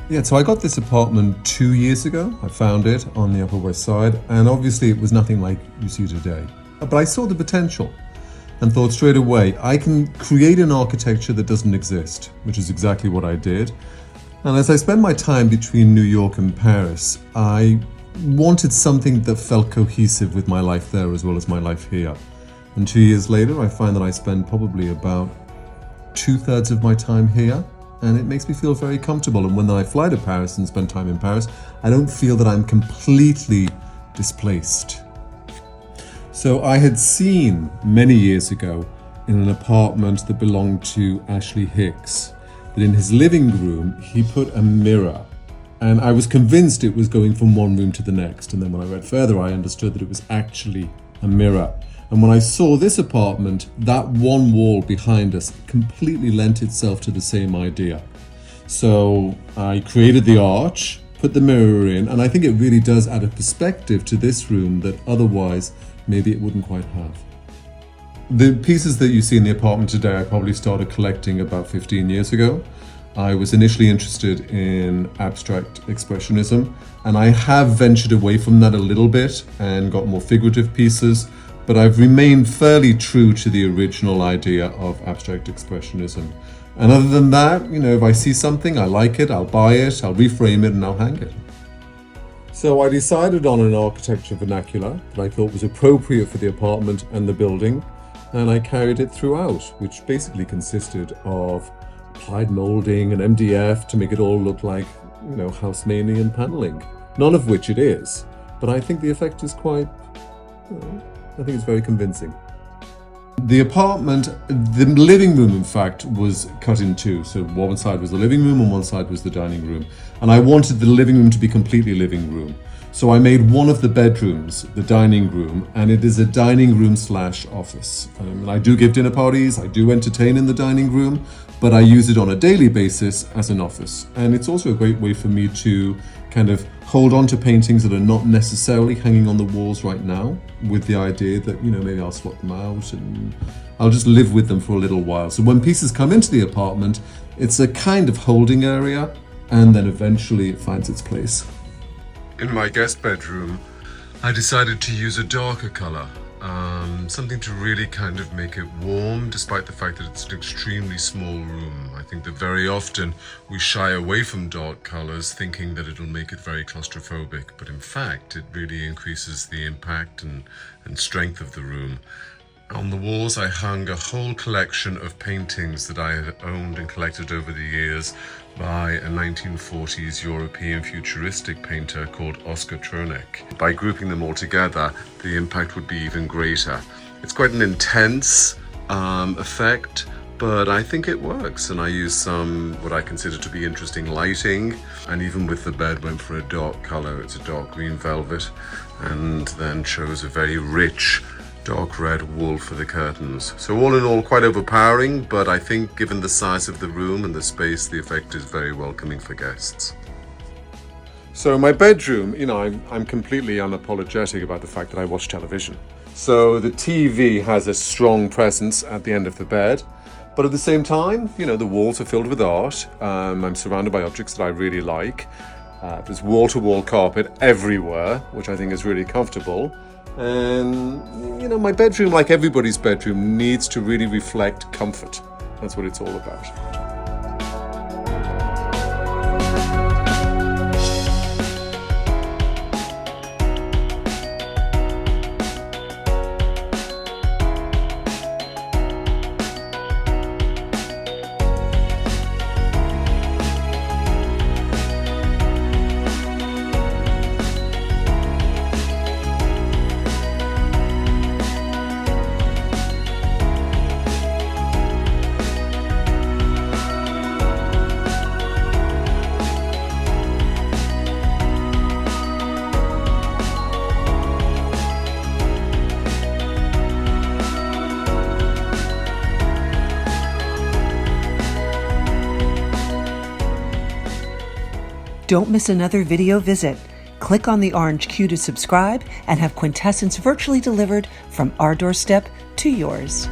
Yeah, so I got this apartment 2 years ago. I found it on the Upper West Side, and obviously it was nothing like you see today. But I saw the potential and thought straight away, I can create an architecture that doesn't exist, which is exactly what I did. And as I spent my time between New York and Paris, I wanted something that felt cohesive with my life there as well as my life here. And 2 years later, I find that I spend probably about 2/3 of my time here, and it makes me feel very comfortable. And when I fly to Paris and spend time in Paris, I don't feel that I'm completely displaced. So I had seen many years ago in an apartment that belonged to Ashley Hicks, that in his living room, he put a mirror. And I was convinced it was going from one room to the next. And then when I read further, I understood that it was actually a mirror. And when I saw this apartment, that one wall behind us completely lent itself to the same idea. So I created the arch, put the mirror in, and I think it really does add a perspective to this room that otherwise maybe it wouldn't quite have. The pieces that you see in the apartment today, I probably started collecting about 15 years ago. I was initially interested in abstract expressionism, and I have ventured away from that a little bit and got more figurative pieces. But I've remained fairly true to the original idea of abstract expressionism. And other than that, if I see something, I like it, I'll buy it, I'll reframe it, and I'll hang it. So I decided on an architecture vernacular that I thought was appropriate for the apartment and the building, and I carried it throughout, which basically consisted of applied molding and MDF to make it all look like, Haussmannian paneling. None of which it is, but I think the effect is I think it's very convincing. The apartment, the living room, in fact, was cut in two. So one side was the living room and one side was the dining room. And I wanted the living room to be completely living room. So I made one of the bedrooms the dining room, and it is a dining room / office. I do give dinner parties, I do entertain in the dining room, but I use it on a daily basis as an office. And it's also a great way for me to kind of hold on to paintings that are not necessarily hanging on the walls right now, with the idea that, maybe I'll swap them out and I'll just live with them for a little while. So when pieces come into the apartment, it's a kind of holding area, and then eventually it finds its place. In my guest bedroom, I decided to use a darker color, something to really kind of make it warm, despite the fact that it's an extremely small room. I think that very often we shy away from dark colors, thinking that it'll make it very claustrophobic, but in fact it really increases the impact and strength of the room. On the walls, I hung a whole collection of paintings that I had owned and collected over the years by a 1940s European futuristic painter called Oskar Tronek. By grouping them all together, the impact would be even greater. It's quite an intense effect, but I think it works, and I used some what I consider to be interesting lighting, and even with the bed went for a dark color. It's a dark green velvet, and then chose a very rich dark red wool for the curtains. So all in all, quite overpowering, but I think given the size of the room and the space, the effect is very welcoming for guests. So in my bedroom, I'm completely unapologetic about the fact that I watch television. So the TV has a strong presence at the end of the bed, but at the same time, the walls are filled with art. I'm surrounded by objects that I really like. There's wall-to-wall carpet everywhere, which I think is really comfortable. And, my bedroom, like everybody's bedroom, needs to really reflect comfort. That's what it's all about. Don't miss another video visit. Click on the orange Q to subscribe and have Quintessence virtually delivered from our doorstep to yours.